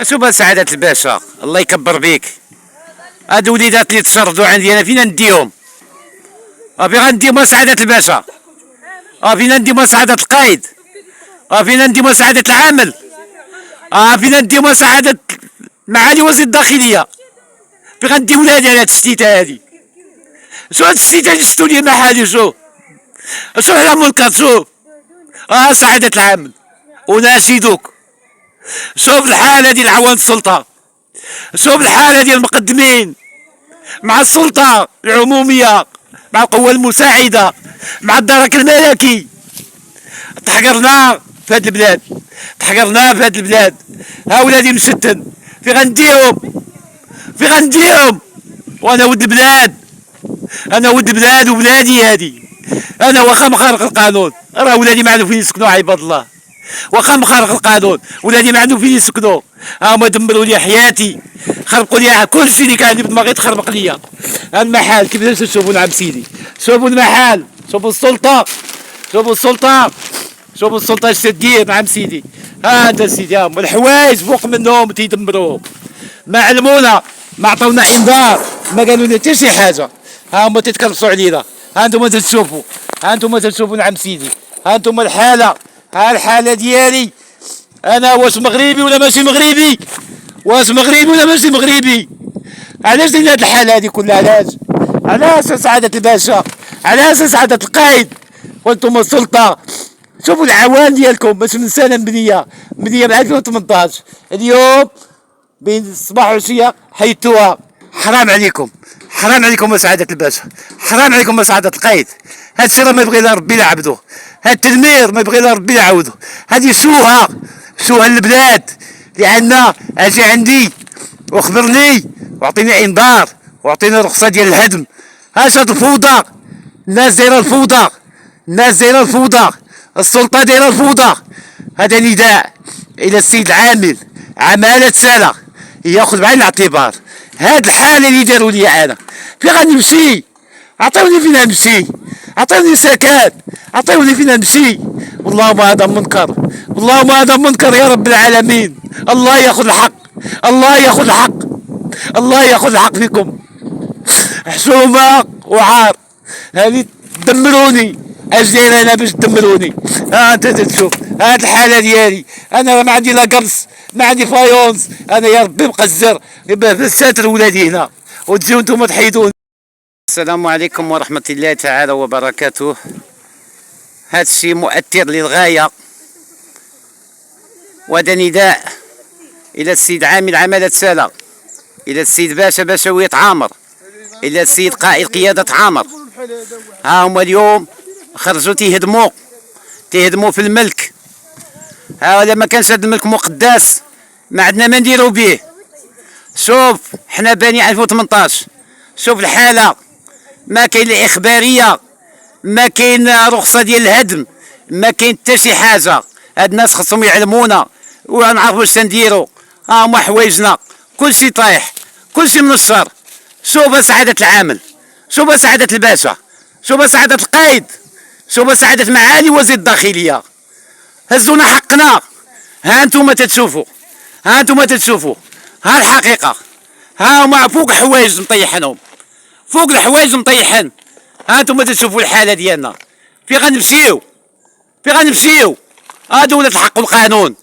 شوف سعادة الباشا الله يكبر بيك. هادو وليدات اللي تشردوا عندي انا فين نديهم؟ فين غنديهم سعادة الباشا؟ فين نديهم سعادة القايد؟ فين نديهم سعادة العامل؟ فين نديهم سعادة معالي وزير الداخلية؟ فين غندي ولادي على هاد الشتيتة هادي؟ شو هاد الشتيتة اللي شفتو لي محالي شوف على منكر شوف. سعادة العامل وناشدوك شوف الحالة ديال عوان السلطة، شوف الحالة ديال المقدمين مع السلطة العمومية مع القوى المساعدة مع الدرك الملكي. تحقرنا في هاد البلاد، تحقرنا في هاد البلاد. ها ولادي مستن فين غنديهم؟ وانا ولد البلاد، انا ولد البلاد وبلادي هادي. انا واخا مخالق القانون راه ولادي ما عندهم فين يسكنوا عباد الله، واخا مخالق القانون ولادي ما عندهم فين يسكنوا. هما دمروا لي حياتي، خربقوا لي كل شيء اللي كان عندي بدماغي تخربق لي. المحال كيفاش تشوفوا نعم سيدي؟ شوفوا المحال، شوفوا السلطة، شوفوا السلطة، شوفوا السلطة اش تدير نعم سيدي. هذا سيدي الحوايج فوق منهم تيدمروهم. ما علمونا، ما عطونا انذار، ما قالوا لنا حتى شي حاجة. هما تيتكرسوا علينا. ها انتم تشوفوا، ها انتم تشوفوا نعم سيدي. ها انتم الحالة، ها الحالة ديالي. انا واش مغربي ولا ماشي مغربي؟ واش مغربي ولا ماشي مغربي؟ علاش درنا هاد الحالة هادي كلها؟ علاش سعادة الباشا؟ علاش سعادة القايد؟ وانتم السلطة شوفوا العوان ديالكم باش من سنة مبنية من 2018 اليوم بين الصباح والعشية حيدتوها. حرام عليكم، حرام عليكم سعادة الباشا، حرام عليكم سعادة القايد. هاد الشيء ما يبغي لا ربي يعبدوه، هاد التدمير ما يبغي لا ربي يعاودوه. هادي سوها البلاد اللي عندنا. اجي عندي واخبرني واعطيني انذار واعطيني رخصة ديال الهدم. هاش هاد الفوضى، الناس دايره الفوضى، الناس دايره الفوضى، السلطة دايره الفوضى. هذا نداء الى السيد العامل عمالة سالة ياخذ بعين الاعتبار هاد الحالة اللي داروا لي. انا فين غنمشي؟ عطيوني فين نمشي، عطيوني سكن، عطيوني فين نمشي. والله هذا منكر، والله هذا منكر يا رب العالمين. الله ياخذ الحق، الله ياخذ الحق، الله ياخذ الحق فيكم. حشومة وعار هذه دمروني. اش داير انا باش تدمروني؟ انت تشوف هاد الحالة ديالي. انا ما عندي لا قرص، ما عندي فايونس. انا يا ربي مقزر بالساتر ولادي هنا وتجيو نتوما تحيدون. السلام عليكم ورحمة الله تعالى وبركاته. هذا الشيء مؤثر للغاية، وهذا نداء إلى السيد عامل عمالة سالة، إلى السيد باشوية عامر، إلى السيد قائد قيادة عامر. ها هما اليوم خرجوا تيهدموا في الملك. ها ما كانش هذا الملك مقدس ما عندنا ما نديرو به. شوف حنا باني 2018، شوف الحالة، ما كاين لا إخبارية، ما كاين رخصة ديال الهدم، ما كاين حتى شي حاجة. هاد الناس خصهم يعلمونا ونعرفوا واش تنديروا. ها هما حوايجنا كلشي طايح، كلشي من الشر. شوف سعادة العامل، شوف سعادة الباشا، شوف سعادة القايد، شوف سعادة معالي وزير الداخلية. هزونا حقنا. ها انتم تتشوفوا، ها انتم تتشوفوا، ها الحقيقة. ها هما فوق حوايج مطيحينهم، فوق الحوايج مطيحين. ها انتم تشوفوا الحالة ديالنا. فين غنمشيو؟ فين غنمشيو؟ دولة الحق والقانون.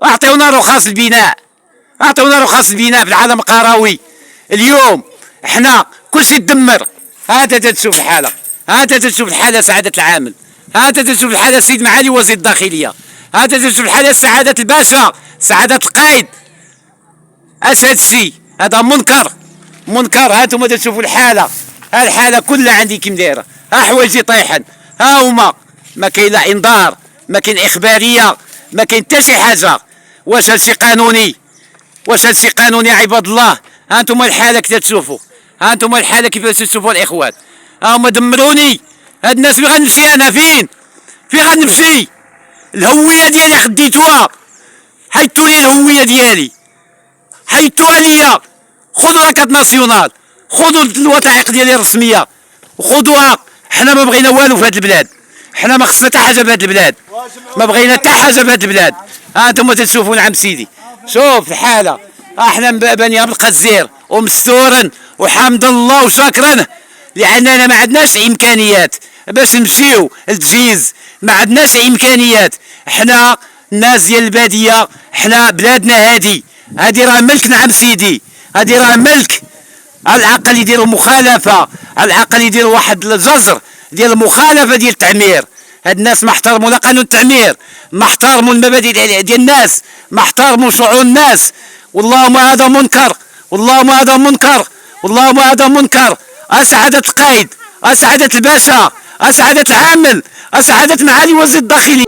اعطيونا رخص البناء، اعطيونا رخص البناء في العالم القروي. اليوم احنا كلشي تدمر. ها انت تشوف الحالة، ها انت تشوف الحالة سعادة العامل، ها انت تشوف الحالة السيد معالي وزير الداخلية، ها انت تشوف الحالة سعادة الباشا، سعادة القايد. اش هاد الشيء؟ هذا منكر، منكر. ها انتم تشوفوا الحالة، ها الحالة كلها عندي كيم دايرة. ها حوايجي طايحن، ها هما ما كاين لا انذار، ما كاين اخبارية، ما كاين حتى شي حاجة. واش هادشي قانوني؟ واش هادشي قانوني يا عباد الله؟ ها انتم الحالة كي تشوفوا، ها انتم الحالة كيفاش تشوفوا الاخوان. ها هما دمروني. هاد الناس فين غنمشي انا؟ فين غنمشي؟ الهوية ديالي خديتوها، حيدتوا لي الهوية ديالي، حيدتوها ليا. خذوا لاكارت ناسيونال، خذوا الوثائق ديالي الرسمية وخذوها. حنا ما بغينا والو في هاد البلاد، حنا ما خصنا حتى حاجة في هاد البلاد. ما بغينا حتى حاجه في هذه البلاد. ها انتم تشوفون عم سيدي، شوف الحاله. احنا بنيها بالقزير ومستورا وحمد الله وشكرا، لاننا ما عندناش امكانيات باش نمشيو للتجهيز، ما عندناش امكانيات. احنا الناس ديال الباديه، احنا بلادنا هادي راه ملكنا عم سيدي، هادي راه ملك. على الاقل يديروا مخالفه، على الاقل يديروا واحد الجزر ديال المخالفه ديال التعمير. هاد الناس ما احترموا لا قانون التعمير، ما احترموا المبادئ ديال الناس، ما احترموا شعور الناس. والله هذا منكر، والله هذا منكر، والله هذا منكر. اسعدت القائد، اسعدت الباشا، اسعدت العامل، اسعدت معالي وزير الداخليه.